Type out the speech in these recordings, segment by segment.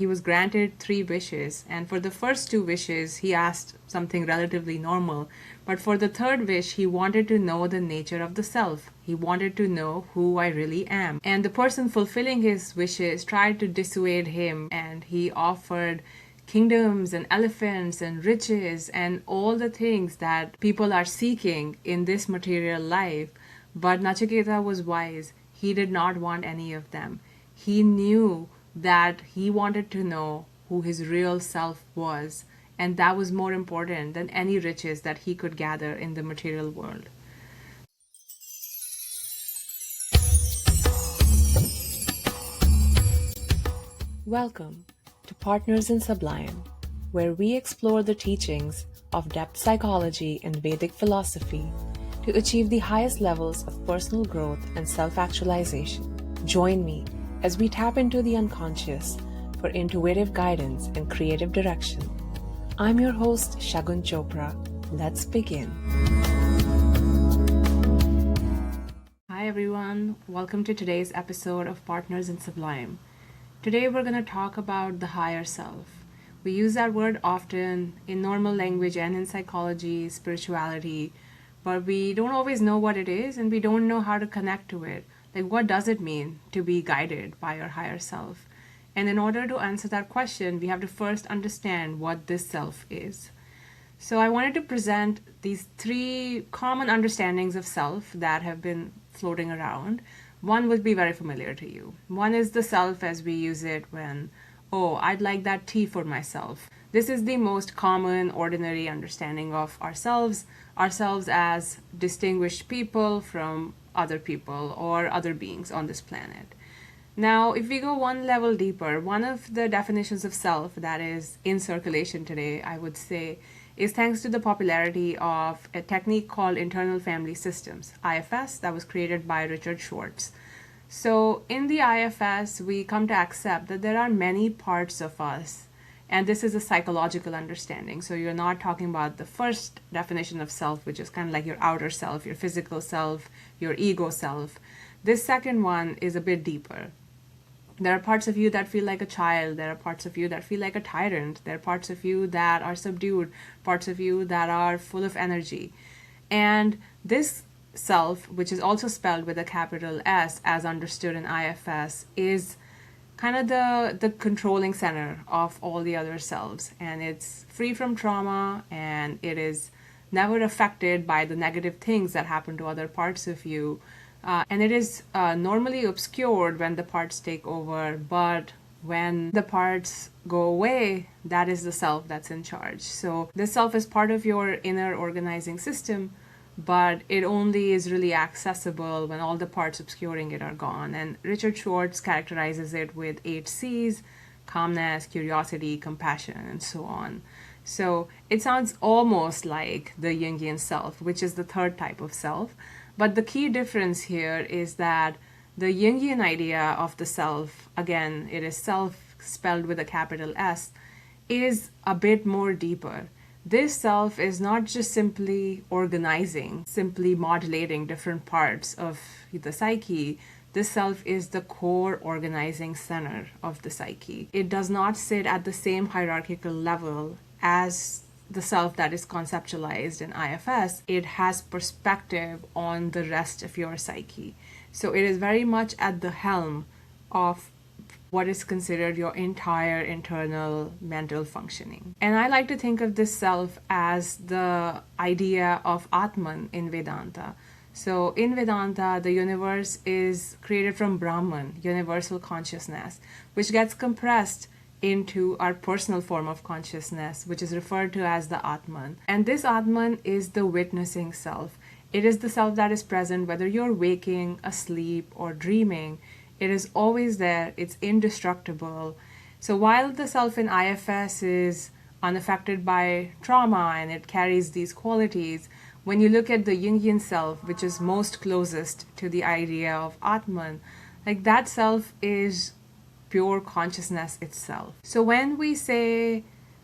He was granted 3 wishes, and for the first 2 wishes, he asked something relatively normal. But for the third wish, he wanted to know the nature of the self. He wanted to know who I really am. And the person fulfilling his wishes tried to dissuade him, and he offered kingdoms and elephants and riches and all the things that people are seeking in this material life. But Nachiketa was wise. He did not want any of them. He knew that he wanted to know who his real self was, and that was more important than any riches that he could gather in the material world. Welcome to Partners in Sublime, where we explore the teachings of depth psychology and Vedic philosophy to achieve the highest levels of personal growth and self-actualization. Join me as we tap into the unconscious for intuitive guidance and creative direction. I'm your host, Shagun Chopra. Let's begin. Hi everyone, welcome to today's episode of Partners in Sublime. Today we're going to talk about the higher self. We use that word often in normal language and in psychology, spirituality, but we don't always know what it is and we don't know how to connect to it. Like, what does it mean to be guided by your higher self? And in order to answer that question, we have to first understand what this self is. So I wanted to present these 3 common understandings of self that have been floating around. One would be very familiar to you. One is the self as we use it when, oh, I'd like that tea for myself. This is the most common, ordinary understanding of ourselves as distinguished people from other people or other beings on this planet. Now, if we go one level deeper, one of the definitions of self that is in circulation today, I would say, is thanks to the popularity of a technique called internal family systems, IFS, that was created by Richard Schwartz. So in the IFS, we come to accept that there are many parts of us, and this is a psychological understanding. So you're not talking about the first definition of self, which is kind of like your outer self, your physical self, your ego self. This second one is a bit deeper. There are parts of you that feel like a child. There are parts of you that feel like a tyrant. There are parts of you that are subdued, parts of you that are full of energy. And this self, which is also spelled with a capital S as understood in IFS, is kind of the controlling center of all the other selves. And it's free from trauma, and it is never affected by the negative things that happen to other parts of you. And it is normally obscured when the parts take over, but when the parts go away, that is the self that's in charge. So this self is part of your inner organizing system, but it only is really accessible when all the parts obscuring it are gone. And Richard Schwartz characterizes it with 8 C's: calmness, curiosity, compassion, and so on. So it sounds almost like the Jungian self, which is the third type of self. But the key difference here is that the Jungian idea of the self, again, it is self spelled with a capital S, is a bit more deeper. This self is not just simply organizing, simply modulating different parts of the psyche. This self is the core organizing center of the psyche. It does not sit at the same hierarchical level as the self that is conceptualized in IFS. It has perspective on the rest of your psyche. So it is very much at the helm of what is considered your entire internal mental functioning. And I like to think of this self as the idea of Atman in Vedanta. So in Vedanta, the universe is created from Brahman, universal consciousness, which gets compressed into our personal form of consciousness, which is referred to as the Atman. And this Atman is the witnessing self. It is the self that is present whether you're waking, asleep, or dreaming. It is always there. It's indestructible. So while the self in IFS is unaffected by trauma and it carries these qualities, when you look at the Jungian self, which is most closest to the idea of Atman, like that self is pure consciousness itself. So when we say,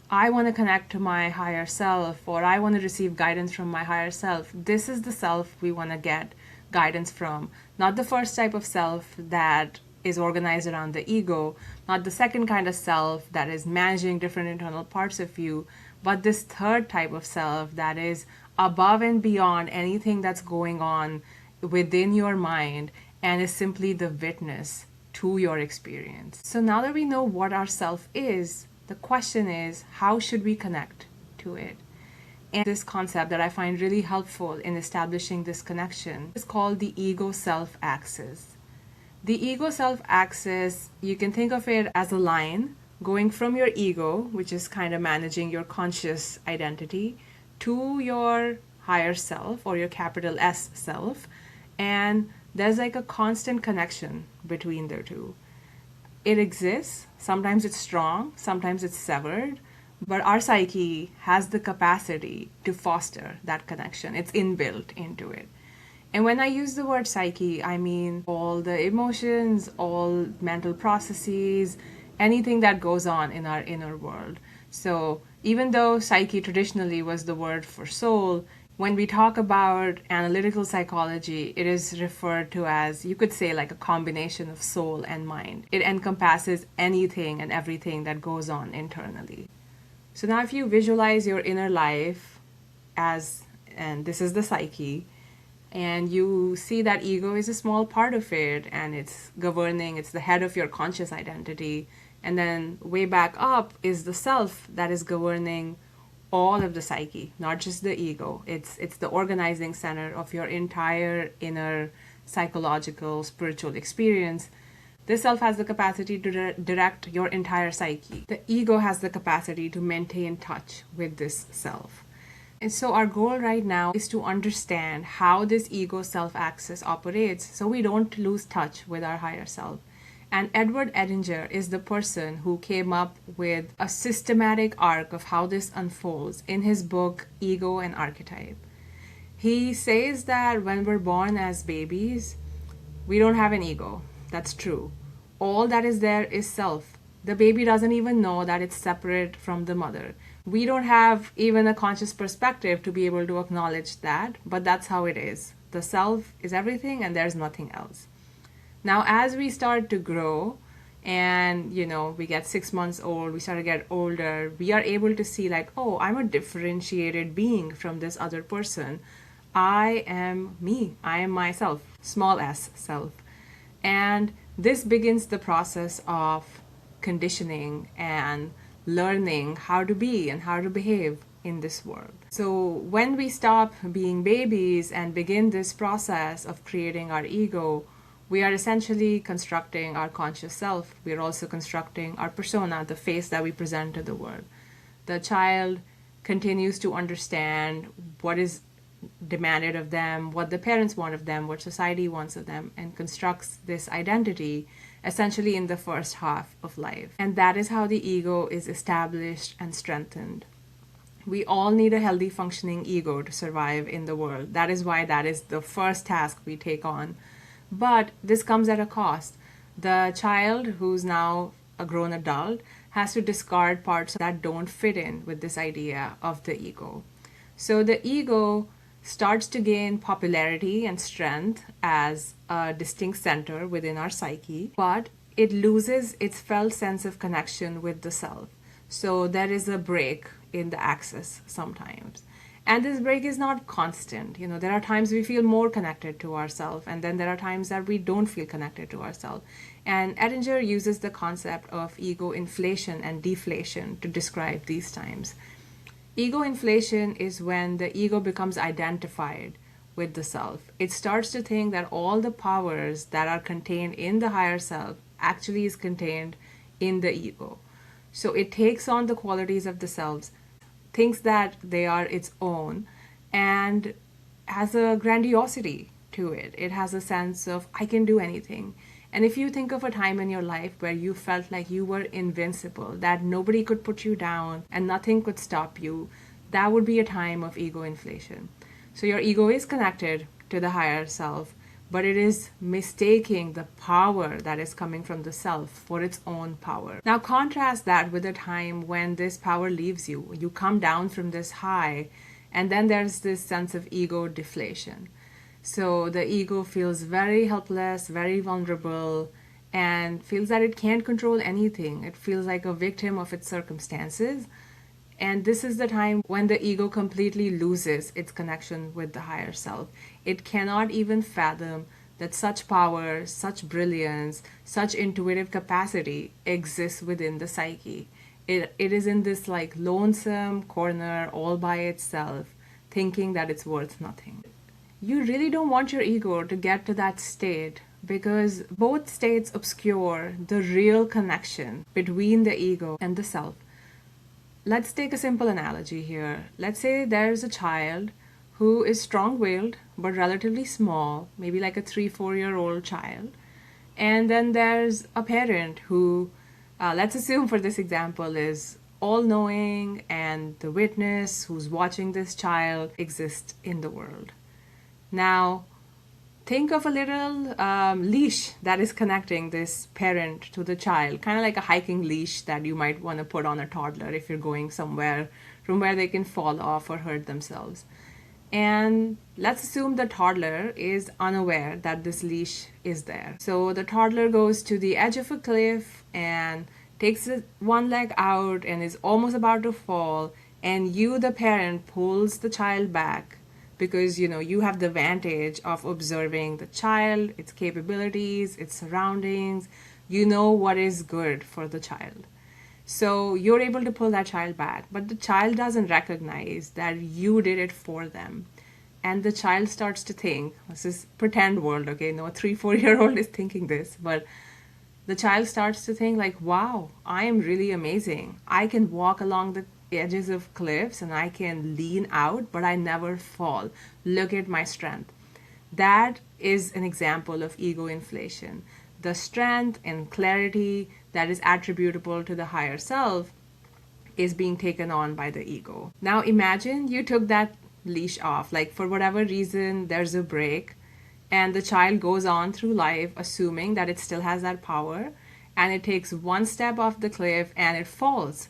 I want to connect to my higher self, or I want to receive guidance from my higher self, this is the self we want to get guidance from. Not the first type of self that is organized around the ego, not the second kind of self that is managing different internal parts of you, but this third type of self that is above and beyond anything that's going on within your mind and is simply the witness to your experience. So now that we know what our self is, the question is, how should we connect to it? And this concept that I find really helpful in establishing this connection is called the ego-self axis. The ego-self axis, you can think of it as a line going from your ego, which is kind of managing your conscious identity, to your higher self or your capital S self. And there's like a constant connection between the two. It exists. Sometimes it's strong, sometimes it's severed, but our psyche has the capacity to foster that connection. It's inbuilt into it. And when I use the word psyche, I mean all the emotions, all mental processes, anything that goes on in our inner world. So even though psyche traditionally was the word for soul, when we talk about analytical psychology, it is referred to as, you could say, like a combination of soul and mind. It encompasses anything and everything that goes on internally. So now if you visualize your inner life as, and this is the psyche, and you see that ego is a small part of it, and it's governing, it's the head of your conscious identity, and then way back up is the self that is governing all of the psyche, not just the ego. It's the organizing center of your entire inner psychological, spiritual experience. This self has the capacity to direct your entire psyche. The ego has the capacity to maintain touch with this self. And so our goal right now is to understand how this ego self axis operates so we don't lose touch with our higher self. And Edward Edinger is the person who came up with a systematic arc of how this unfolds in his book, Ego and Archetype. He says that when we're born as babies, we don't have an ego. That's true. All that is there is self. The baby doesn't even know that it's separate from the mother. We don't have even a conscious perspective to be able to acknowledge that, but that's how it is. The self is everything and there's nothing else. Now, as we start to grow and, we get 6 months old, we start to get older, we are able to see like, oh, I'm a differentiated being from this other person. I am me. I am myself, small s self. And this begins the process of conditioning and learning how to be and how to behave in this world. So when we stop being babies and begin this process of creating our ego, we are essentially constructing our conscious self. We are also constructing our persona, the face that we present to the world. The child continues to understand what is demanded of them, what the parents want of them, what society wants of them, and constructs this identity essentially in the first half of life. And that is how the ego is established and strengthened. We all need a healthy functioning ego to survive in the world. That is why that is the first task we take on. But this comes at a cost. The child, who's now a grown adult, has to discard parts that don't fit in with this idea of the ego. So the ego starts to gain popularity and strength as a distinct center within our psyche, but it loses its felt sense of connection with the self. So there is a break in the axis sometimes. And this break is not constant. There are times we feel more connected to ourselves, and then there are times that we don't feel connected to ourselves. And Edinger uses the concept of ego inflation and deflation to describe these times. Ego inflation is when the ego becomes identified with the self. It starts to think that all the powers that are contained in the higher self actually is contained in the ego. So it takes on the qualities of the selves, thinks that they are its own, and has a grandiosity to it. It has a sense of, I can do anything. And if you think of a time in your life where you felt like you were invincible, that nobody could put you down and nothing could stop you, that would be a time of ego inflation. So your ego is connected to the higher self, but it is mistaking the power that is coming from the self for its own power. Now contrast that with a time when this power leaves you. You come down from this high, and then there's this sense of ego deflation. So the ego feels very helpless, very vulnerable, and feels that it can't control anything. It feels like a victim of its circumstances. And this is the time when the ego completely loses its connection with the higher self. It cannot even fathom that such power, such brilliance, such intuitive capacity exists within the psyche. It is in this like lonesome corner all by itself, thinking that it's worth nothing. You really don't want your ego to get to that state, because both states obscure the real connection between the ego and the self. Let's take a simple analogy here. Let's say there's a child who is strong-willed but relatively small, maybe like a 3-4-year-old child. And then there's a parent who, let's assume for this example, is all-knowing, and the witness who's watching this child exists in the world. Now, think of a little leash that is connecting this parent to the child, kind of like a hiking leash that you might want to put on a toddler if you're going somewhere from where they can fall off or hurt themselves. And let's assume the toddler is unaware that this leash is there. So the toddler goes to the edge of a cliff and takes one leg out and is almost about to fall, and you, the parent, pulls the child back, because you have the advantage of observing the child, its capabilities, its surroundings. You know what is good for the child. So you're able to pull that child back, but the child doesn't recognize that you did it for them. And the child starts to think, this is pretend world, okay? No 3-4-year-old is thinking this, but the child starts to think like, wow, I am really amazing. I can walk along the edges of cliffs and I can lean out, but I never fall. Look at my strength. That is an example of ego inflation. The strength and clarity that is attributable to the higher self is being taken on by the ego. Now imagine you took that leash off, like for whatever reason there's a break, and the child goes on through life assuming that it still has that power, and it takes one step off the cliff and it falls.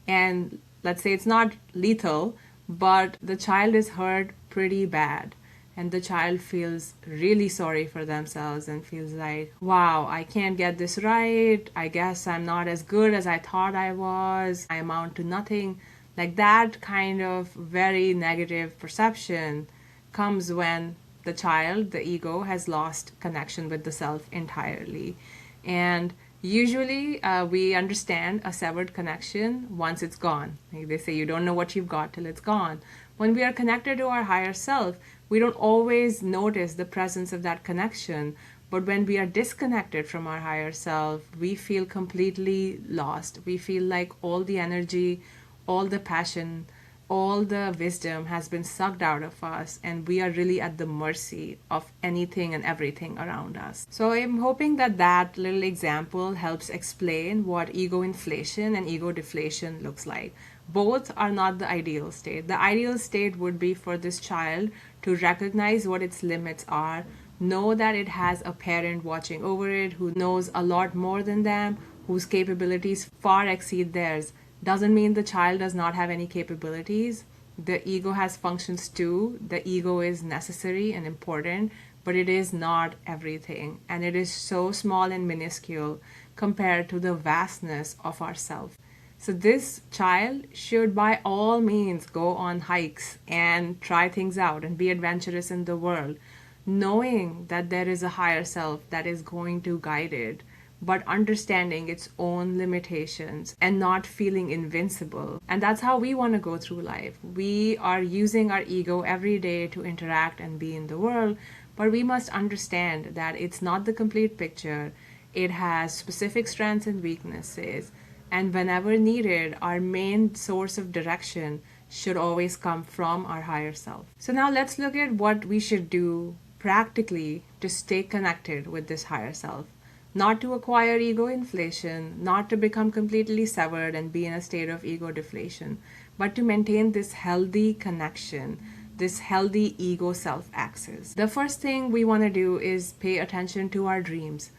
And let's say it's not lethal, but the child is hurt pretty bad. And the child feels really sorry for themselves and feels like, wow, I can't get this right. I guess I'm not as good as I thought I was. I amount to nothing. Like that kind of very negative perception comes when the child, the ego, has lost connection with the self entirely. And usually we understand a severed connection once it's gone. Like they say, you don't know what you've got till it's gone. When we are connected to our higher self, we don't always notice the presence of that connection. But when we are disconnected from our higher self, we feel completely lost. We feel like all the energy, all the passion, all the wisdom has been sucked out of us, and we are really at the mercy of anything and everything around us. So I'm hoping that that little example helps explain what ego inflation and ego deflation looks like. Both are not the ideal state. The ideal state would be for this child to recognize what its limits are, know that it has a parent watching over it who knows a lot more than them, whose capabilities far exceed theirs. Doesn't mean the child does not have any capabilities. The ego has functions too. The ego is necessary and important, but it is not everything. And it is so small and minuscule compared to the vastness of ourself. So this child should by all means go on hikes and try things out and be adventurous in the world, knowing that there is a higher self that is going to guide it, but understanding its own limitations and not feeling invincible. And that's how we want to go through life. We are using our ego every day to interact and be in the world, but we must understand that it's not the complete picture. It has specific strengths and weaknesses. And whenever needed, our main source of direction should always come from our higher self. So now let's look at what we should do practically to stay connected with this higher self. Not to acquire ego inflation, not to become completely severed and be in a state of ego deflation, but to maintain this healthy connection, this healthy ego-self axis. The first thing we want to do is pay attention to our dreams.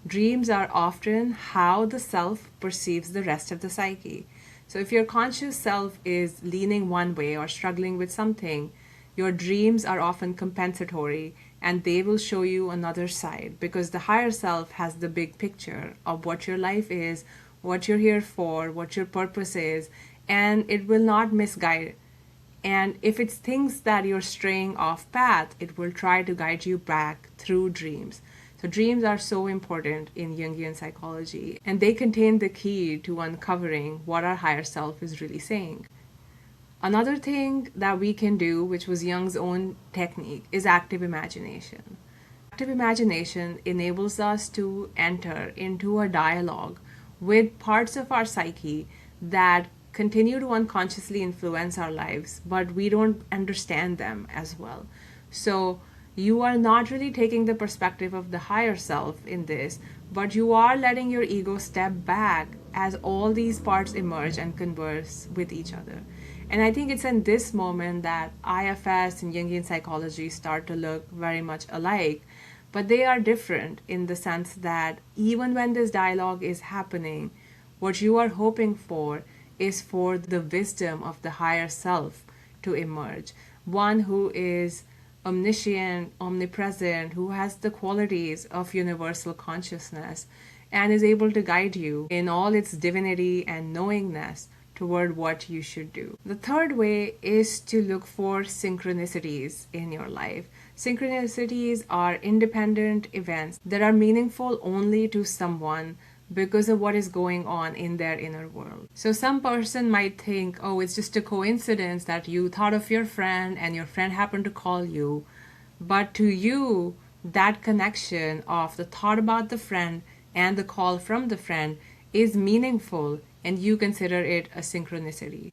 Dreams are often how the self perceives the rest of the psyche. So if your conscious self is leaning one way or struggling with something, your dreams are often compensatory and they will show you another side, because the higher self has the big picture of what your life is, what you're here for, what your purpose is, and it will not misguide. And if it's things that you're straying off path, it will try to guide you back through dreams. So dreams are so important in Jungian psychology, and they contain the key to uncovering what our higher self is really saying. Another thing that we can do, which was Jung's own technique, is active imagination. Active imagination enables us to enter into a dialogue with parts of our psyche that continue to unconsciously influence our lives, but we don't understand them as well. So you are not really taking the perspective of the higher self in this, but you are letting your ego step back as all these parts emerge and converse with each other. And I think it's in this moment that IFS and Jungian psychology start to look very much alike, but they are different in the sense that even when this dialogue is happening, what you are hoping for is for the wisdom of the higher self to emerge. One who is omniscient, omnipresent, who has the qualities of universal consciousness and is able to guide you in all its divinity and knowingness toward what you should do. The third way is to look for synchronicities in your life. Synchronicities are independent events that are meaningful only to someone because of what is going on in their inner world. So some person might think, oh, it's just a coincidence that you thought of your friend and your friend happened to call you. But to you, that connection of the thought about the friend and the call from the friend is meaningful, and you consider it a synchronicity.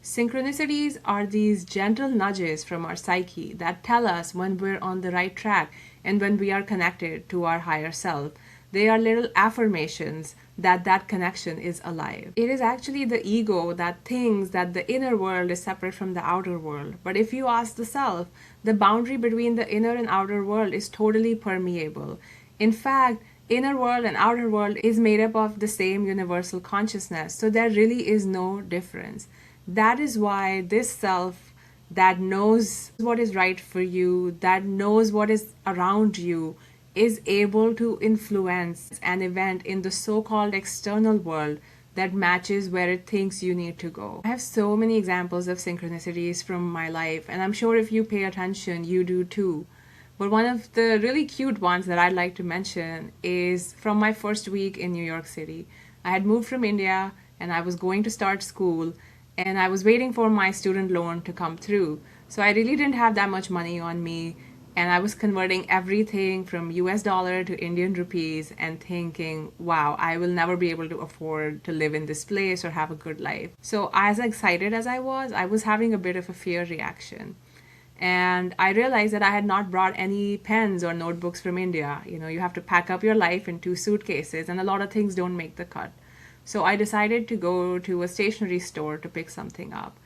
Synchronicities are these gentle nudges from our psyche that tell us when we're on the right track and when we are connected to our higher self. They are little affirmations that that connection is alive. It is actually the ego that thinks that the inner world is separate from the outer world. But if you ask the self, the boundary between the inner and outer world is totally permeable. In fact, inner world and outer world is made up of the same universal consciousness. So there really is no difference. That is why this self that knows what is right for you, that knows what is around you, is able to influence an event in the so-called external world that matches where it thinks you need to go. I have so many examples of synchronicities from my life, and I'm sure if you pay attention, you do too. But one of the really cute ones that I'd like to mention is from my first week in New York City. I had moved from India and I was going to start school, and I was waiting for my student loan to come through. So I really didn't have that much money on me, and I was converting everything from US dollar to Indian rupees and thinking, wow, I will never be able to afford to live in this place or have a good life. So as excited as I was having a bit of a fear reaction. And I realized that I had not brought any pens or notebooks from India. You know, you have to pack up your life in 2 suitcases, and a lot of things don't make the cut. So I decided to go to a stationery store to pick something up.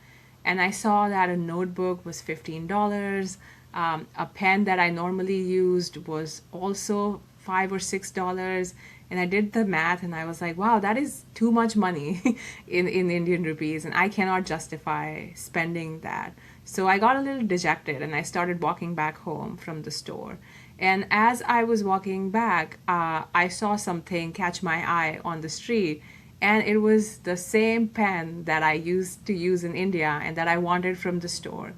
And I saw that a notebook was $15. A pen that I normally used was also $5 or $6. And I did the math and I was like, wow, that is too much money in Indian rupees, and I cannot justify spending that. So I got a little dejected and I started walking back home from the store. And as I was walking back, I saw something catch my eye on the street. And it was the same pen that I used to use in India and that I wanted from the store.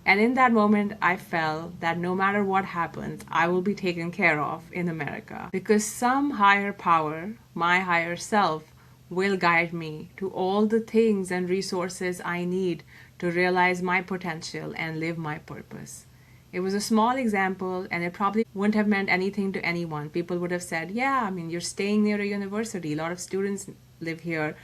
And in that moment, I felt that no matter what happens, I will be taken care of in America. Because some higher power, my higher self, will guide me to all the things and resources I need to realize my potential and live my purpose. It was a small example, and it probably wouldn't have meant anything to anyone. People would have said, yeah, I mean, you're staying near a university. A lot of students live here.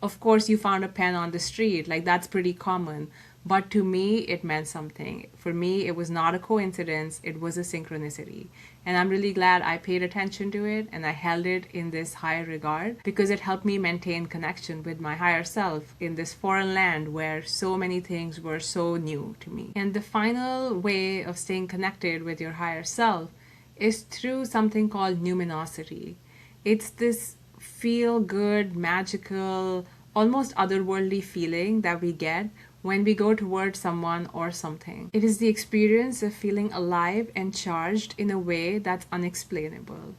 Of course, you found a pen on the street. Like, that's pretty common. But to me, it meant something. For me, it was not a coincidence. It was a synchronicity. And I'm really glad I paid attention to it and I held it in this high regard, because it helped me maintain connection with my higher self in this foreign land where so many things were so new to me. And the final way of staying connected with your higher self is through something called numinosity. It's this feel-good, magical, almost otherworldly feeling that we get when we go towards someone or something. It is the experience of feeling alive and charged in a way that's unexplainable.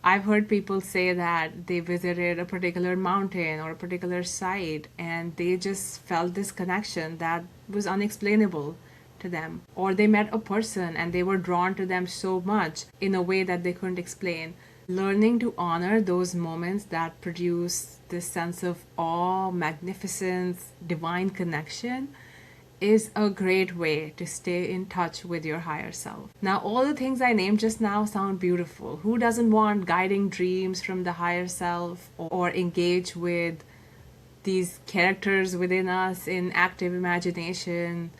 I've heard people say that they visited a particular mountain or a particular site and they just felt this connection that was unexplainable to them. Or they met a person and they were drawn to them so much in a way that they couldn't explain. Learning to honor those moments that produce this sense of awe, magnificence, divine connection is a great way to stay in touch with your higher self. Now, all the things I named just now sound beautiful. Who doesn't want guiding dreams from the higher self or engage with these characters within us in active imagination?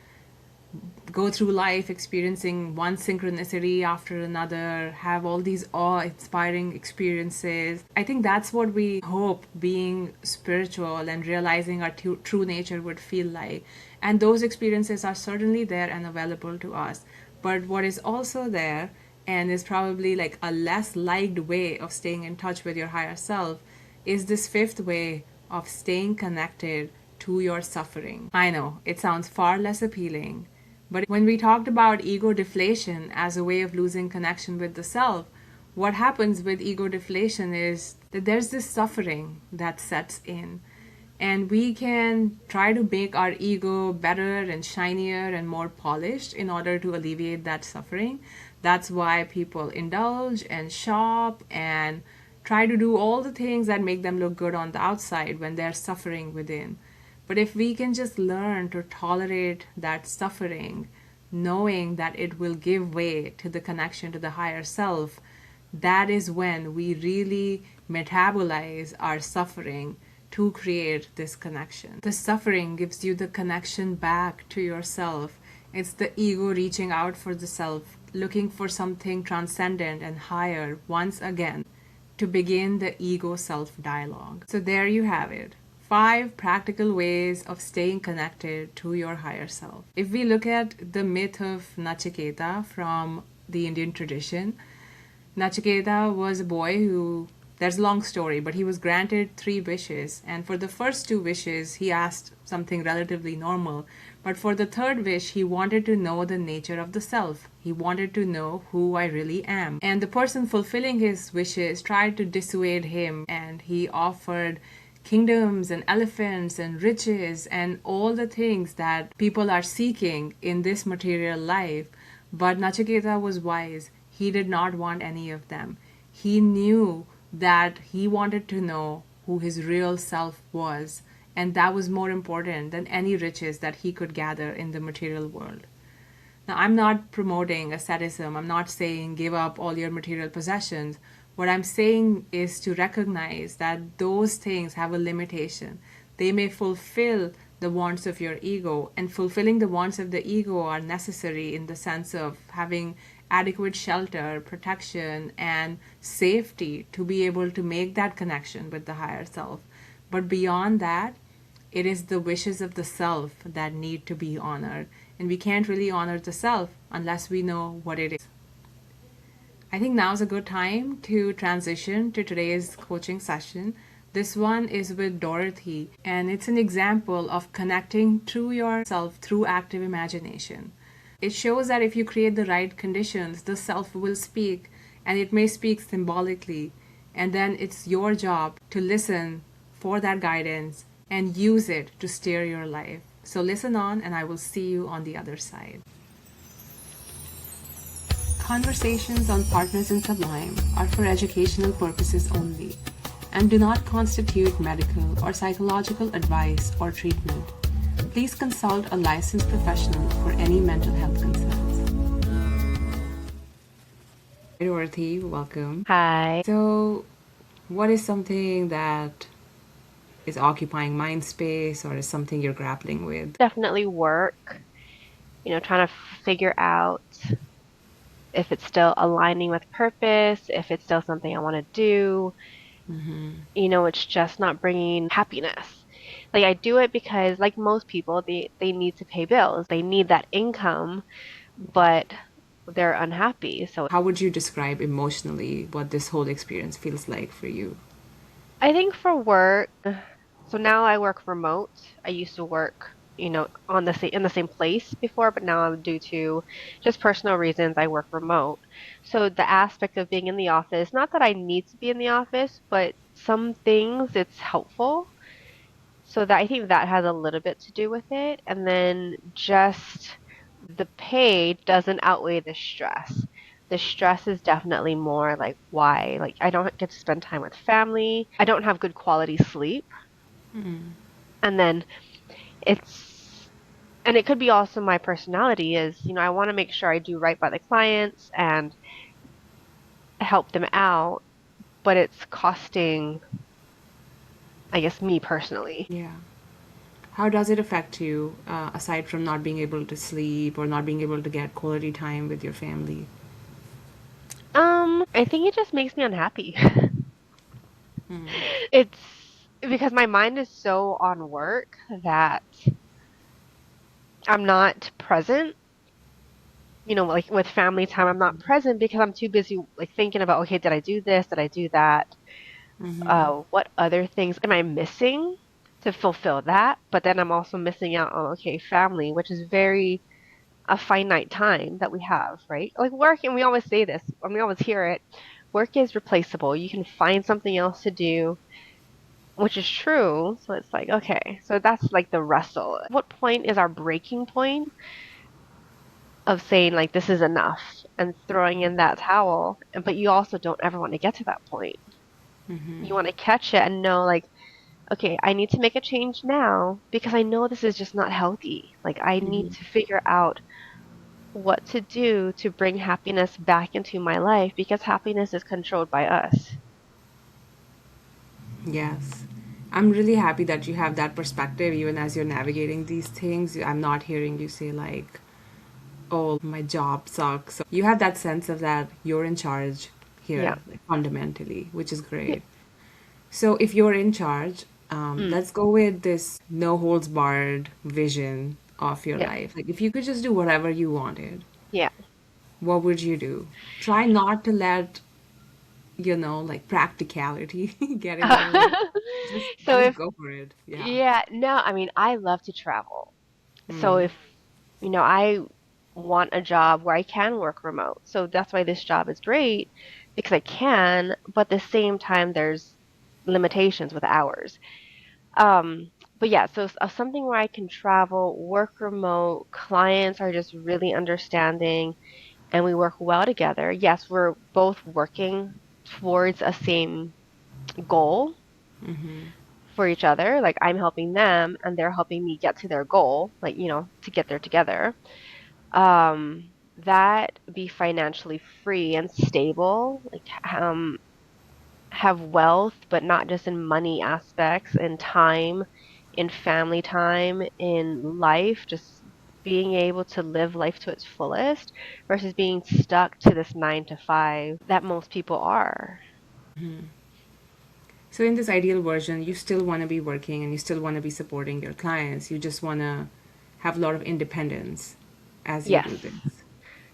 Go through life experiencing one synchronicity after another, have all these awe-inspiring experiences. I think that's what we hope being spiritual and realizing our true nature would feel like. And those experiences are certainly there and available to us. But what is also there, and is probably like a less liked way of staying in touch with your higher self, is this fifth way of staying connected to your suffering. I know, it sounds far less appealing. But when we talked about ego deflation as a way of losing connection with the self, what happens with ego deflation is that there's this suffering that sets in. And we can try to make our ego better and shinier and more polished in order to alleviate that suffering. That's why people indulge and shop and try to do all the things that make them look good on the outside when they're suffering within. But if we can just learn to tolerate that suffering, knowing that it will give way to the connection to the higher self, that is when we really metabolize our suffering to create this connection. The suffering gives you the connection back to yourself. It's the ego reaching out for the self, looking for something transcendent and higher once again to begin the ego-self dialogue. So there you have it. 5 practical ways of staying connected to your higher self. If we look at the myth of Nachiketa from the Indian tradition, Nachiketa was a boy who, there's a long story, but he was granted 3 wishes. And for the first 2 wishes, he asked something relatively normal. But for the 3rd wish, he wanted to know the nature of the self. He wanted to know who I really am. And the person fulfilling his wishes tried to dissuade him, and he offered kingdoms and elephants and riches and all the things that people are seeking in this material life. But Nachiketa was wise. He did not want any of them. He knew that he wanted to know who his real self was, and that was more important than any riches that he could gather in the material world. Now, I'm not promoting asceticism. I'm not saying give up all your material possessions. What I'm saying is to recognize that those things have a limitation. They may fulfill the wants of your ego, and fulfilling the wants of the ego are necessary in the sense of having adequate shelter, protection, and safety to be able to make that connection with the higher self. But beyond that, it is the wishes of the self that need to be honored. And we can't really honor the self unless we know what it is. I think now is a good time to transition to today's coaching session. This one is with Dorothy, and it's an example of connecting to yourself through active imagination. It shows that if you create the right conditions, the self will speak, and it may speak symbolically, and then it's your job to listen for that guidance and use it to steer your life. So listen on, and I will see you on the other side. Conversations on Partners in Sublime are for educational purposes only and do not constitute medical or psychological advice or treatment. Please consult a licensed professional for any mental health concerns. Hey Dorothy, welcome. Hi. So, what is something that is occupying mind space or is something you're grappling with? Definitely work, trying to figure out if it's still aligning with purpose, if it's still something I want to do. It's just not bringing happiness. Like I do it because like most people, they need to pay bills. They need that income, but they're unhappy. So How would you describe emotionally what this whole experience feels like for you? I think for work, so now I work remote. I used to work on the same in the same place before, but now due to just personal reasons, I work remote. So the aspect of being in the office, not that I need to be in the office, but some things it's helpful. So that I think that has a little bit to do with it. And then just the pay doesn't outweigh the stress. The stress is definitely more like why? Like I don't get to spend time with family. I don't have good quality sleep. And then it's and it could be also my personality is, I want to make sure I do right by the clients and help them out, but it's costing, I guess, me personally. Yeah. How does it affect you, aside from not being able to sleep or not being able to get quality time with your family? I think it just makes me unhappy. It's because my mind is so on work that I'm not present. Like with family time, I'm not present because I'm too busy like thinking about, okay, did I do this? Did I do that? What other things am I missing to fulfill that? But then I'm also missing out on, okay, family, which is very a finite time that we have, right? Like work, and we always say this, and we always hear it, work is replaceable. You can find something else to do, which is true. So it's like, okay, so that's like the wrestle. What point is our breaking point of saying like this is enough and throwing in that towel? But you also don't ever want to get to that point. You want to catch it and know like, okay, I need to make a change now because I know this is just not healthy. Like I need to figure out what to do to bring happiness back into my life because happiness is controlled by us. Yes. I'm really happy that you have that perspective even as you're navigating these things. I'm not hearing you say, like, oh, my job sucks. So you have that sense of that you're in charge Yeah. here, like, fundamentally, which is Yeah. great. So if you're in charge, Mm. let's go with this no holds barred vision of your Yeah. life. Like, if you could just do whatever you wanted, Yeah. what would you do? Try not to let, like practicality get in the way. Just So just if go for it. Yeah. yeah, no, I mean, I love to travel. So Mm. if, I want a job where I can work remote. So that's why this job is great because I can, but at the same time there's limitations with hours. But yeah, so something where I can travel, work remote, clients are just really understanding and we work well together. Yes, we're both working towards a same goal for each other. Like I'm helping them and they're helping me get to their goal, like, to get there together. That be financially free and stable, like have wealth, but not just in money aspects, in time, in family time, in life, just being able to live life to its fullest versus being stuck to this 9 to 5 that most people are. So in this ideal version, you still want to be working and you still want to be supporting your clients. You just want to have a lot of independence as you do Yes. this.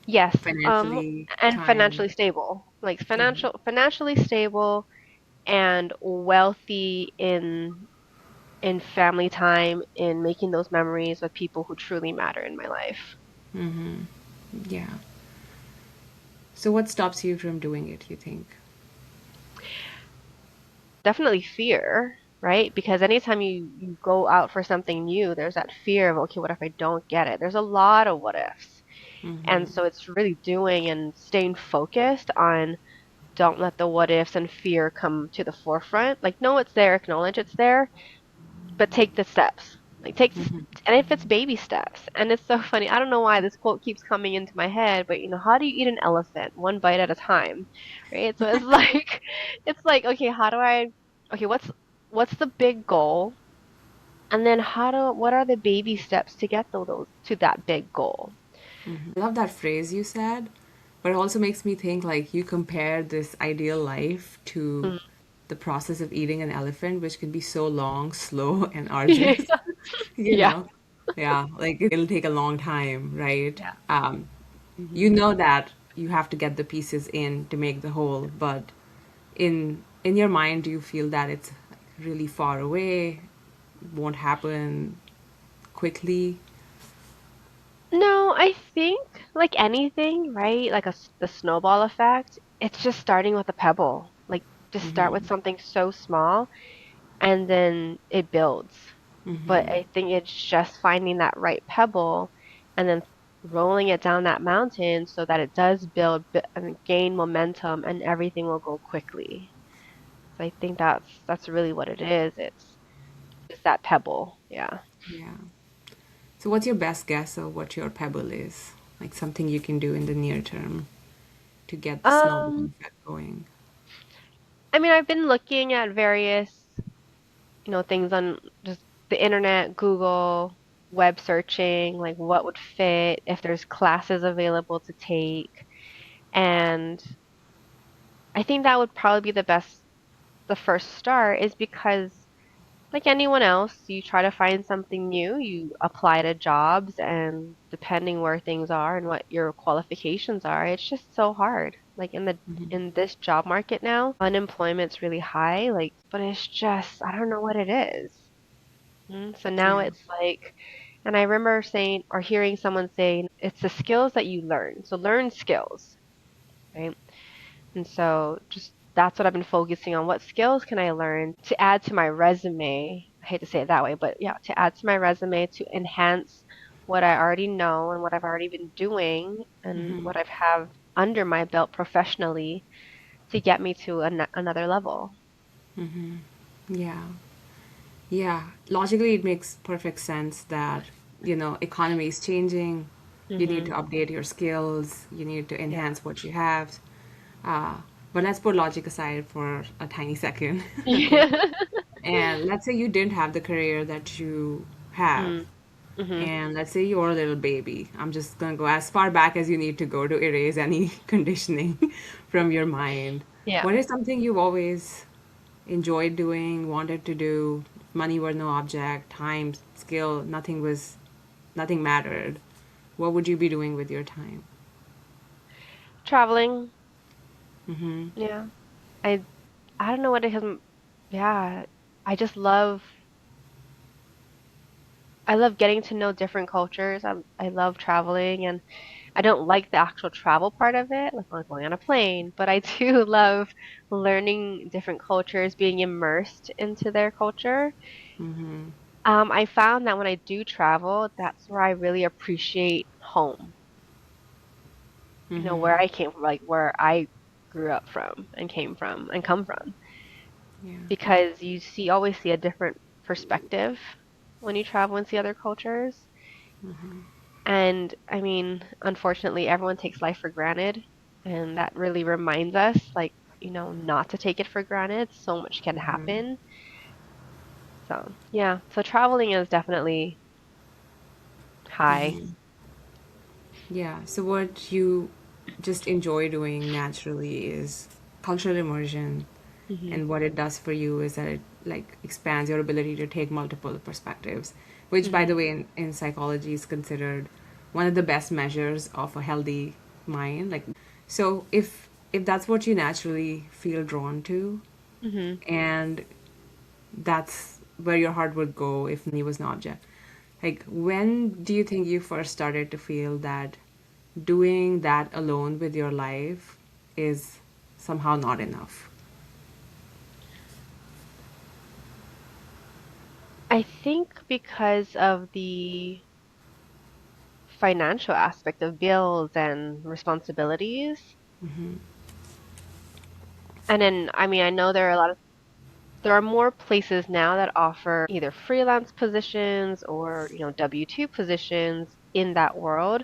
Yes. Financially, And time. financially stable. Like financially stable and wealthy in family time, in making those memories with people who truly matter in my life. Yeah. So what stops you from doing it, you think? Definitely fear, right? Because anytime you go out for something new, there's that fear of, okay, what if I don't get it? There's a lot of what ifs. And so it's really doing and staying focused on don't let the what ifs and fear come to the forefront. Like, no, it's there, acknowledge it's there, but take the steps. Like, and if it's baby steps. And it's so funny. I don't know why this quote keeps coming into my head, but how do you eat an elephant? One bite at a time, right? So it's like, it's like, okay, okay, what's the big goal? And then what are the baby steps to get to that big goal? I love that phrase you said, but it also makes me think like you compare this ideal life to Mm. the process of eating an elephant, which can be so long, slow, and Yeah. arduous. you Yeah. know? Yeah, like it'll take a long time, right? Yeah. You know that you have to get the pieces in to make the whole, but in your mind, do you feel that it's like really far away, won't happen quickly? No, I think like anything, right? Like the snowball effect, it's just starting with a pebble. Like just start with Mm-hmm. something so small and then it builds. But Mm-hmm. I think it's just finding that right pebble and then rolling it down that mountain so that it does build and gain momentum and everything will go quickly. So I think that's really what it is. It's that pebble. Yeah. Yeah. So what's your best guess of what your pebble is? Like something you can do in the near term to get the snowball Um, effect going. I mean, I've been looking at various, things on just the internet, Google, web searching, like what would fit, if there's classes available to take. And I think that would probably be the first start is because like anyone else, you try to find something new, you apply to jobs, and depending where things are and what your qualifications are, it's just so hard. Like in this job market now, unemployment's really high, like, but it's just I don't know what it is. So now Yeah. it's like, and I remember saying or hearing someone saying it's the skills that you learn. So learn skills, right? And so just that's what I've been focusing on. What skills can I learn to add to my resume? I hate to say it that way, but yeah, to add to my resume to enhance what I already know and what I've already been doing and Mm-hmm. what I've have under my belt professionally to get me to another level. Mm-hmm. Yeah. Yeah, logically it makes perfect sense that, economy is changing. You need to Hmm. update your skills. You need to Yeah. enhance what you have. Uh, but let's put logic aside for a tiny second. Okay. Yeah. And let's say you didn't have the career that you have. Mm. Hmm. And let's say you're a little baby. I'm just going to go as far back as you need to go to erase any conditioning from your mind. Yeah. What is something you've always enjoyed doing, wanted to do? Money were no object, time, skill, nothing mattered. What would you be doing with your time? Traveling. Mm-hmm. Yeah. I I don't know what it has. Yeah. I just love getting to know different cultures. I love traveling and I don't like the actual travel part of it, like going on a plane, but I do love learning different cultures, being immersed into their culture. Mm-hmm. I found that when I do travel, that's where I really appreciate home, Mm-hmm. where I came from, like where I grew up from and came from and come from, Yeah. because always see a different perspective when you travel and see other cultures. And I mean, unfortunately, everyone takes life for granted, and that really reminds us, like, not to take it for granted. So much can Mm-hmm. happen. So, yeah, so traveling is definitely high. Mm-hmm. Yeah. So what you just enjoy doing naturally is cultural immersion, Hmm. and what it does for you is that it like expands your ability to take multiple perspectives, which by Hmm. the way in psychology is considered one of the best measures of a healthy mind. Like, so if that's what you naturally feel drawn to, Hmm. and that's where your heart would go if money was an object, like when do you think you first started to feel that doing that alone with your life is somehow not enough? I think because of the financial aspect of bills and responsibilities. And then, I mean, I know there are more places now that offer either freelance positions or, W-2 positions in that world.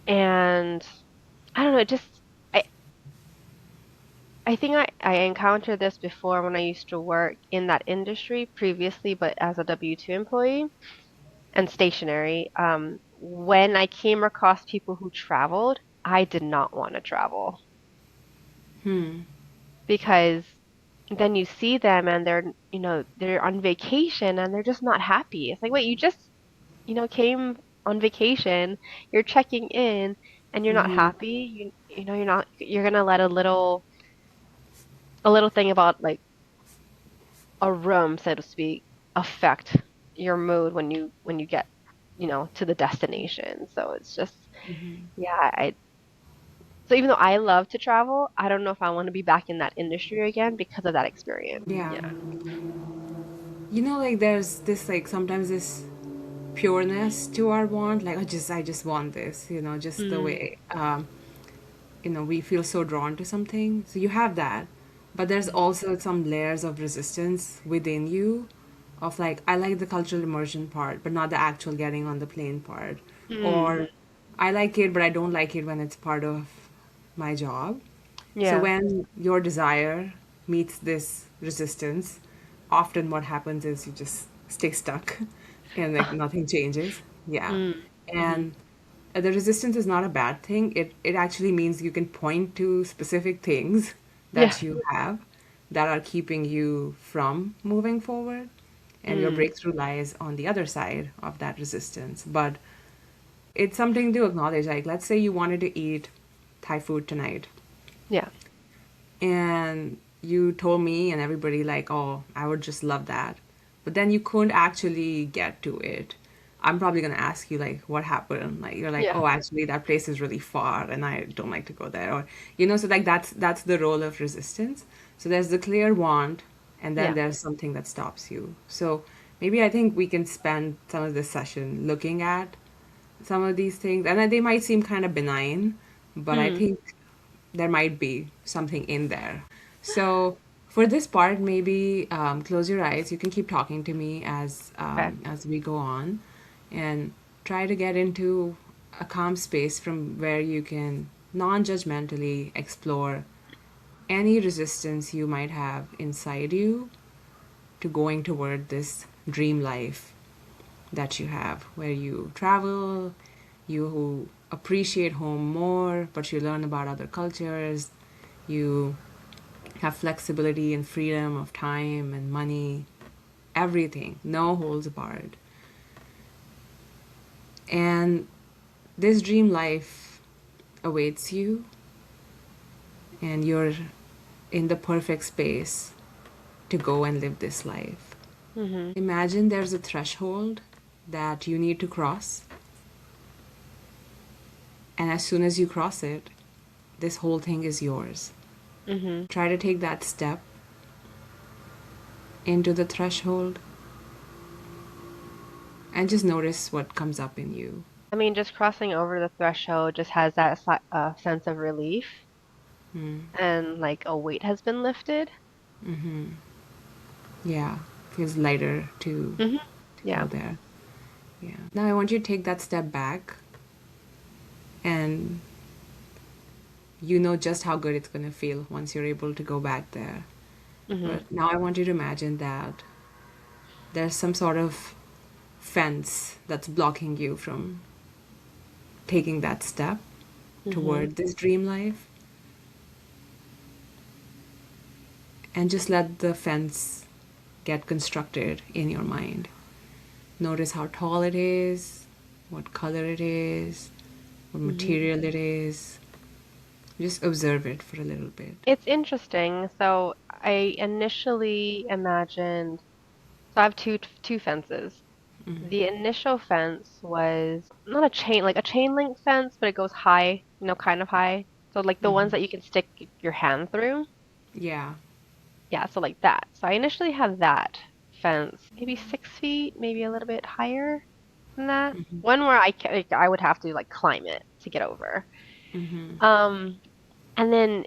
And I don't know, I, I think I encountered this before when I used to work in that industry previously, but as a W-2 employee and stationary. When I came across people who traveled, I did not want to travel Hmm. because then you see them and they're on vacation and they're just not happy. It's like, wait, you just, came on vacation, you're checking in and you're not Mm-hmm. happy. You're gonna let a little thing about like a room, so to speak, affect. your mood when you get, to the destination. So it's just, yeah, so even though I love to travel, I don't know if I want to be back in that industry again because of that experience. Yeah. Yeah. Like there's this like sometimes this pureness to our want, like I just want this, just the Mm. way we feel so drawn to something. So you have that, but there's also some layers of resistance within you of like I like the cultural immersion part, but not the actual getting on the plane part. Mm. Or I like it, but I don't like it when it's part of my job. So Yeah. when your desire meets this resistance, often what happens is you just stay stuck and like nothing changes. Yeah. Mm. Mm-hmm. And the resistance is not a bad thing. It actually means you can point to specific things Yeah. that you have that are keeping you from moving forward. And your Mm. breakthrough lies on the other side of that resistance. But it's something to acknowledge. Like, let's say you wanted to eat Thai food tonight Yeah. and you told me and everybody like, oh, I would just love that, but then you couldn't actually get to it. I'm probably going to ask you like what happened. Like you're like, Yeah. oh, actually that place is really far and I don't like to go there. Or so like that's the role of resistance. So there's the clear want, and then Yeah. there's something that stops you. So maybe I think we can spend some of this session looking at some of these things, and they might seem kind of benign, but I Mm. think there might be something in there. So for this part, maybe close your eyes. You can keep talking to me Okay. as we go on, and try to get into a calm space from where you can non-judgmentally explore any resistance you might have inside you to going toward this dream life that you have, where you travel, you appreciate home more, but you learn about other cultures, you have flexibility and freedom of time and money, everything, no holds barred. And this dream life awaits you, and you're in the perfect space to go and live this life. Mm-hmm. Imagine there's a threshold that you need to cross, and as soon as you cross it, this whole thing is yours. Mm-hmm. Try to take that step into the threshold and just notice what comes up in you. I mean, just crossing over the threshold just has that sense of relief and like a weight has been lifted. Yeah, feels lighter Mm-hmm. to go Yeah. there. Yeah. Now I want you to take that step back, and you know just how good it's going to feel once you're able to go back there. Mm-hmm. But now I want you to imagine that there's some sort of fence that's blocking you from taking that step Mm-hmm. toward this dream life, and just let the fence get constructed in your mind. Notice how tall it is, what color it is, what Mm-hmm. material it is. Just observe it for a little bit. It's interesting. So I initially imagined, so I have two fences. The initial fence was not a chain, like a chain link fence, but it goes high, kind of high. So like the ones that you can stick your hand through. Yeah. Yeah, so like that. So I initially had that fence, maybe 6 feet, maybe a little bit higher than that. One where like, I would have to like climb it to get over. Um, and then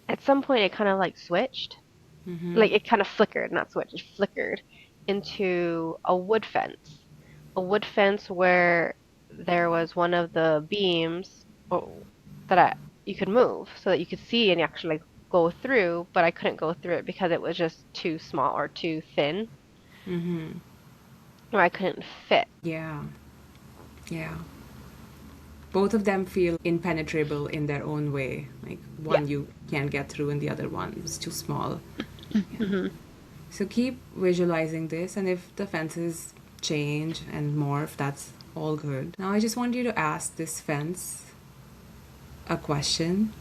at some point it kind of like switched. Like it kind of flickered, not switched, it flickered into a wood fence. A wood fence where there was one of the beams that you could move so that you could see and actually go through, but I couldn't go through it because it was just too small or too thin, or I couldn't fit. Yeah. Yeah. Both of them feel impenetrable in their own way. Like Yeah. one you can't get through and the other one is too small. Yeah. Hmm. So keep visualizing this, and if the fences change and morph, that's all good. Now I just want you to ask this fence a question.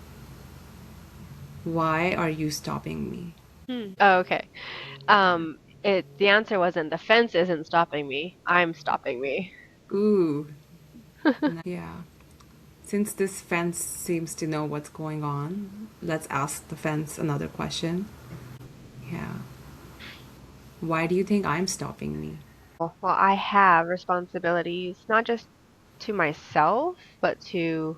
Why are you stopping me? Oh, okay. The answer wasn't the fence isn't stopping me. I'm stopping me. Ooh, yeah. Since this fence seems to know what's going on, let's ask the fence another question. Yeah. Why do you think I'm stopping me? Well, I have responsibilities, not just to myself, but to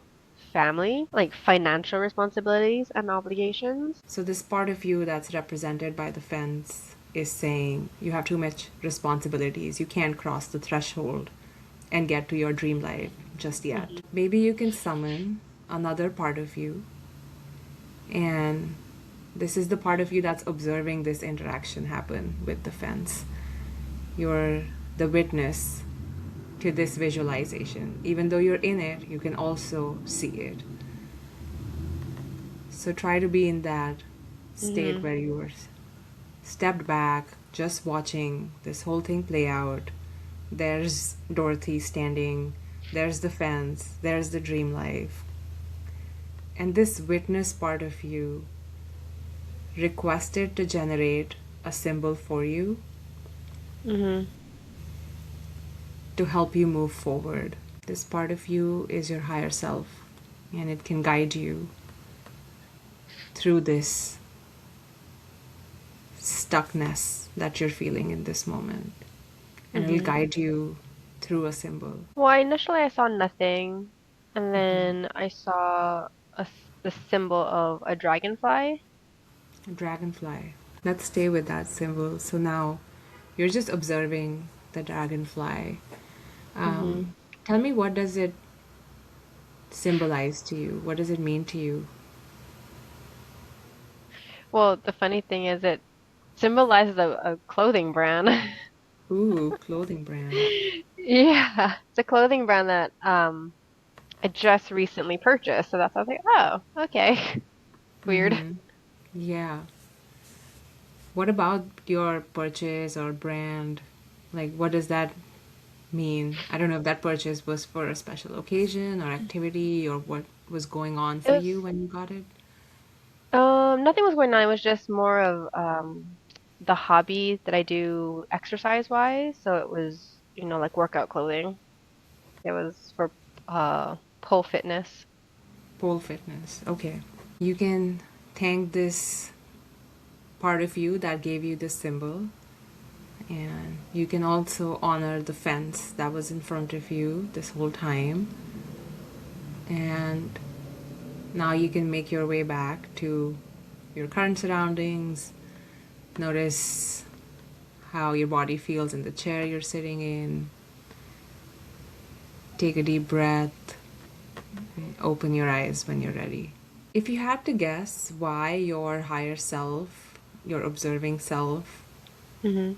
family, like financial responsibilities and obligations. So, this part of you that's represented by the fence is saying you have too much responsibilities. You can't cross the threshold and get to your dream life just yet. Hmm. Maybe you can summon another part of you, and this is the part of you that's observing this interaction happen with the fence. You're the witness to this visualization. Even though you're in it, you can also see it. So try to be in that state Hmm. where you were stepped back, just watching this whole thing play out. There's Dorothy standing, there's the fence, there's the dream life. And this witness part of you requested to generate a symbol for you Hmm. to help you move forward. This part of you is your higher self, and it can guide you through this stuckness that you're feeling in this moment. And it'll Hmm. guide you through a symbol. Well, initially I saw nothing, and then I saw the symbol of a dragonfly. A dragonfly. Let's stay with that symbol. So now you're just observing the dragonfly. Hmm. Tell me, what does it symbolize to you? What does it mean to you? Well, the funny thing is it symbolizes a clothing brand. Ooh, clothing brand. Yeah, it's a clothing brand that I just recently purchased, so that's why I was like, oh, okay. Weird. Mm-hmm. Yeah. What about your purchase or brand? Like, what does that mean? I don't know if that purchase was for a special occasion or activity or what was going on It for was you when you got it. nothing was going on. It was just more of the hobby that I do exercise wise. So it was, like workout clothing. It was for pole fitness. Pole fitness. Okay. You can thank this part of you that gave you this symbol, and you can also honor the fence that was in front of you this whole time. And now you can make your way back to your current surroundings. Notice how your body feels in the chair you're sitting in. Take a deep breath and open your eyes when you're ready. If you had to guess why your higher self, your observing self, Hmm.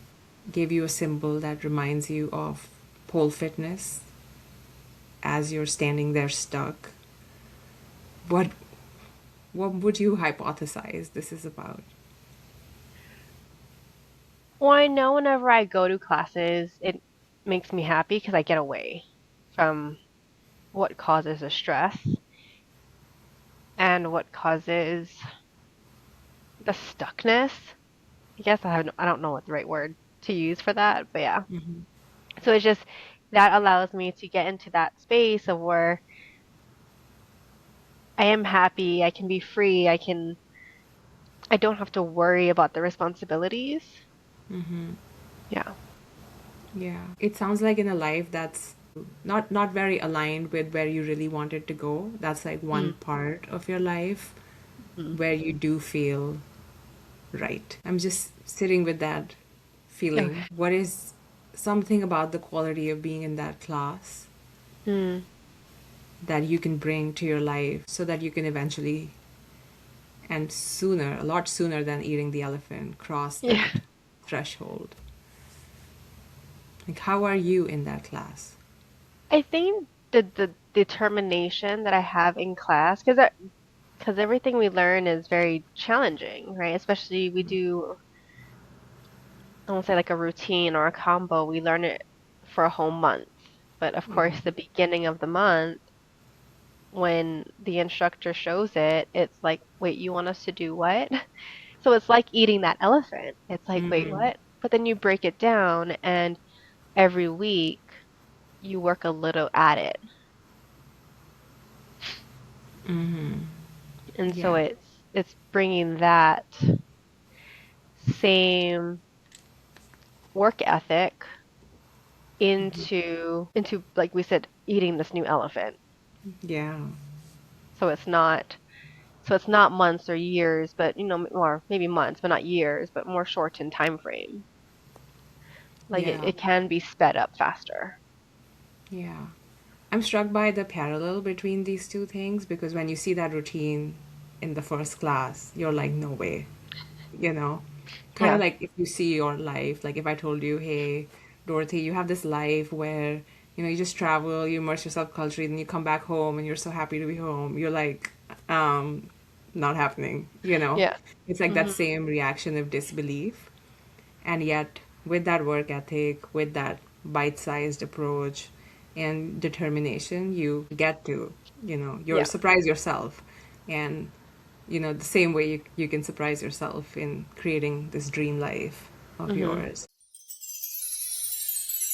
gave you a symbol that reminds you of pole fitness as you're standing there stuck, what what would you hypothesize this is about? Well, I know whenever I go to classes, it makes me happy because I get away from what causes the stress and what causes the stuckness. I guess I don't know what the right word to use for that, but yeah. Mm-hmm. So it's just that allows me to get into that space of where I am happy, I can be free, I don't have to worry about the responsibilities. Mm-hmm. Yeah. Yeah. It sounds like in a life that's not very aligned with where you really wanted to go. That's like one Mm. part of your life Mm. where you do feel right. I'm just sitting with that feeling. Okay. What is something about the quality of being in that class Mm. that you can bring to your life so that you can eventually and sooner, a lot sooner than eating the elephant, cross Yeah. that threshold? Like, how are you in that class? I think the determination that I have in class, because everything we learn is very challenging, right? Especially we do, I won't say like a routine or a combo. We learn it for a whole month. But of course, the beginning of the month, when the instructor shows it, it's like, wait, you want us to do what? So it's like eating that elephant. It's like, wait, Mm-hmm. what? But then you break it down, and every week you work a little at it. And so Yeah. it's bringing that same work ethic into like we said, eating this new elephant. Yeah. So it's not months or years, but or maybe months, but not years, but more short in time frame. Like Yeah. it can be sped up faster. Yeah. I'm struck by the parallel between these two things because when you see that routine in the first class, you're like, no way, you know? Kind of Yeah. like if you see your life, like if I told you, hey, Dorothy, you have this life where, you just travel, you immerse yourself culturally, then you come back home and you're so happy to be home. You're like, not happening. Yeah. It's like that Mhm. same reaction of disbelief. And yet, with that work ethic, with that bite sized approach and determination, you get to, you're Yeah. surprise yourself. And, the same way you can surprise yourself in creating this dream life of Mhm. yours.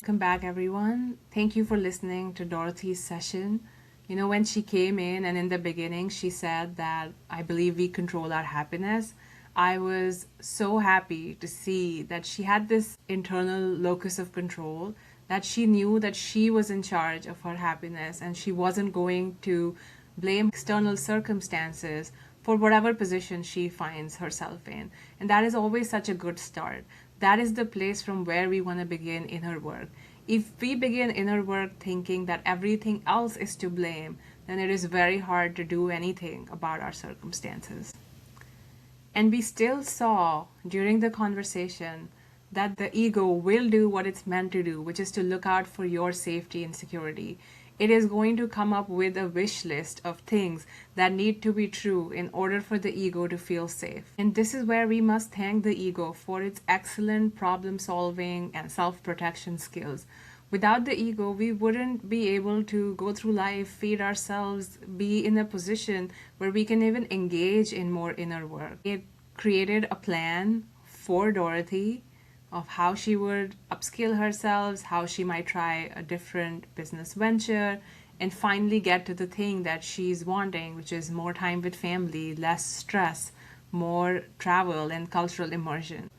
Welcome back, everyone. Thank you for listening to Dorothy's session. When she came in and in the beginning she said that I believe we control our happiness, I was so happy to see that she had this internal locus of control, that she knew that she was in charge of her happiness and she wasn't going to blame external circumstances for whatever position she finds herself in. And that is always such a good start. That is the place from where we want to begin inner work. If we begin inner work thinking that everything else is to blame, then it is very hard to do anything about our circumstances. And we still saw during the conversation that the ego will do what it's meant to do, which is to look out for your safety and security. It is going to come up with a wish list of things that need to be true in order for the ego to feel safe. And this is where we must thank the ego for its excellent problem solving and self protection skills. Without the ego, we wouldn't be able to go through life, feed ourselves, be in a position where we can even engage in more inner work. It created a plan for Dorothy of how she would upskill herself, how she might try a different business venture, and finally get to the thing that she's wanting, which is more time with family, less stress, more travel, and cultural immersion.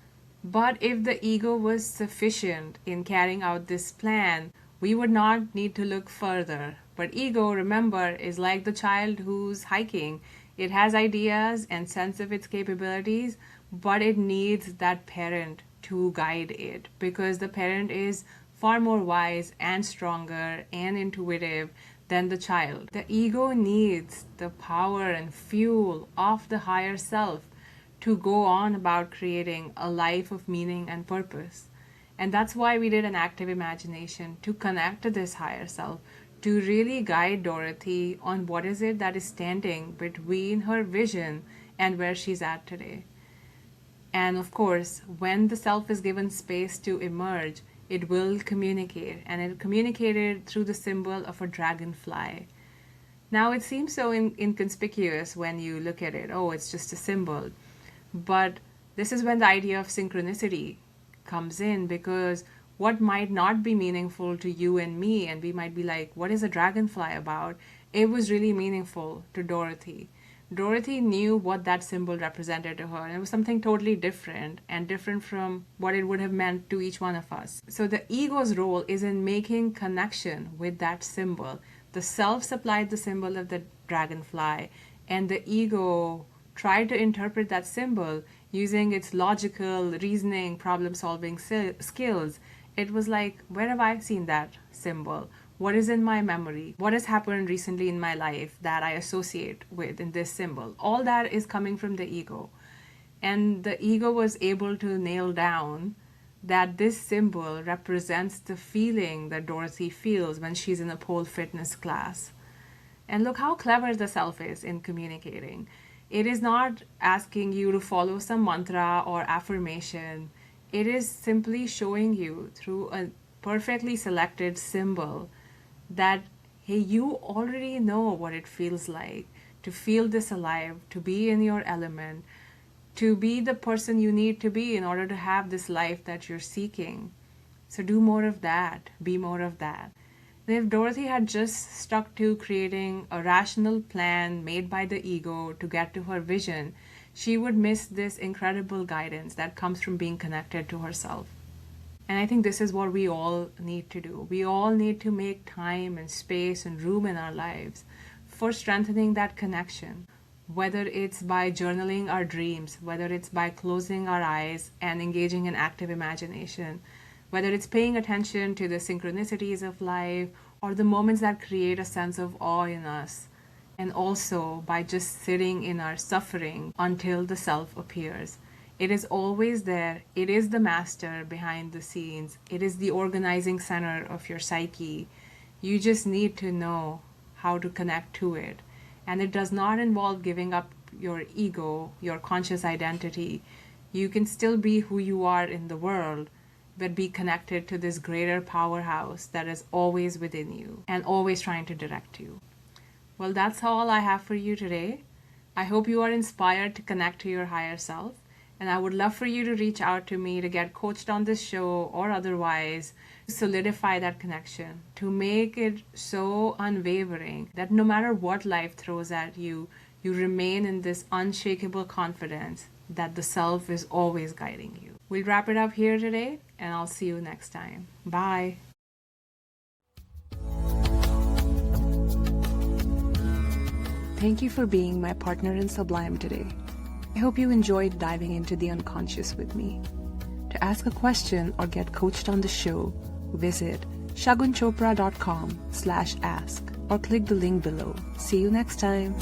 But if the ego was sufficient in carrying out this plan, we would not need to look further. But ego, remember, is like the child who's hiking. It has ideas and sense of its capabilities, but it needs that parent to guide it because the parent is far more wise and stronger and intuitive than the child. The ego needs the power and fuel of the higher self to go on about creating a life of meaning and purpose. And that's why we did an active imagination to connect to this higher self, to really guide Dorothy on what is it that is standing between her vision and where she's at today. And of course, when the self is given space to emerge, it will communicate, and it communicated through the symbol of a dragonfly. Now, it seems so inconspicuous when you look at it. Oh, it's just a symbol. But this is when the idea of synchronicity comes in because what might not be meaningful to you and me, and we might be like, what is a dragonfly about? It was really meaningful to Dorothy. Dorothy knew what that symbol represented to her, and it was something totally different and different from what it would have meant to each one of us. So, the ego's role is in making connection with that symbol. The self supplied the symbol of the dragonfly, and the ego tried to interpret that symbol using its logical, reasoning, problem solving skills. It was like, where have I seen that symbol? What is in my memory? What has happened recently in my life that I associate with in this symbol? All that is coming from the ego. And the ego was able to nail down that this symbol represents the feeling that Dorothy feels when she's in a pole fitness class. And look how clever the self is in communicating. It is not asking you to follow some mantra or affirmation. It is simply showing you through a perfectly selected symbol that, hey, you already know what it feels like to feel this alive, to be in your element, to be the person you need to be in order to have this life that you're seeking. So do more of that, be more of that. And if Dorothy had just stuck to creating a rational plan made by the ego to get to her vision, she would miss this incredible guidance that comes from being connected to herself. And I think this is what we all need to do. We all need to make time and space and room in our lives for strengthening that connection, whether it's by journaling our dreams, whether it's by closing our eyes and engaging in active imagination, whether it's paying attention to the synchronicities of life or the moments that create a sense of awe in us, and also by just sitting in our suffering until the self appears. It is always there. It is the master behind the scenes. It is the organizing center of your psyche. You just need to know how to connect to it. And it does not involve giving up your ego, your conscious identity. You can still be who you are in the world, but be connected to this greater powerhouse that is always within you and always trying to direct you. Well, that's all I have for you today. I hope you are inspired to connect to your higher self. And I would love for you to reach out to me to get coached on this show or otherwise, to solidify that connection, to make it so unwavering that no matter what life throws at you, you remain in this unshakable confidence that the self is always guiding you. We'll wrap it up here today, and I'll see you next time. Bye. Thank you for being my partner in Sublime today. I hope you enjoyed diving into the unconscious with me. To ask a question or get coached on the show, visit shagunchopra.com/ask or click the link below. See you next time.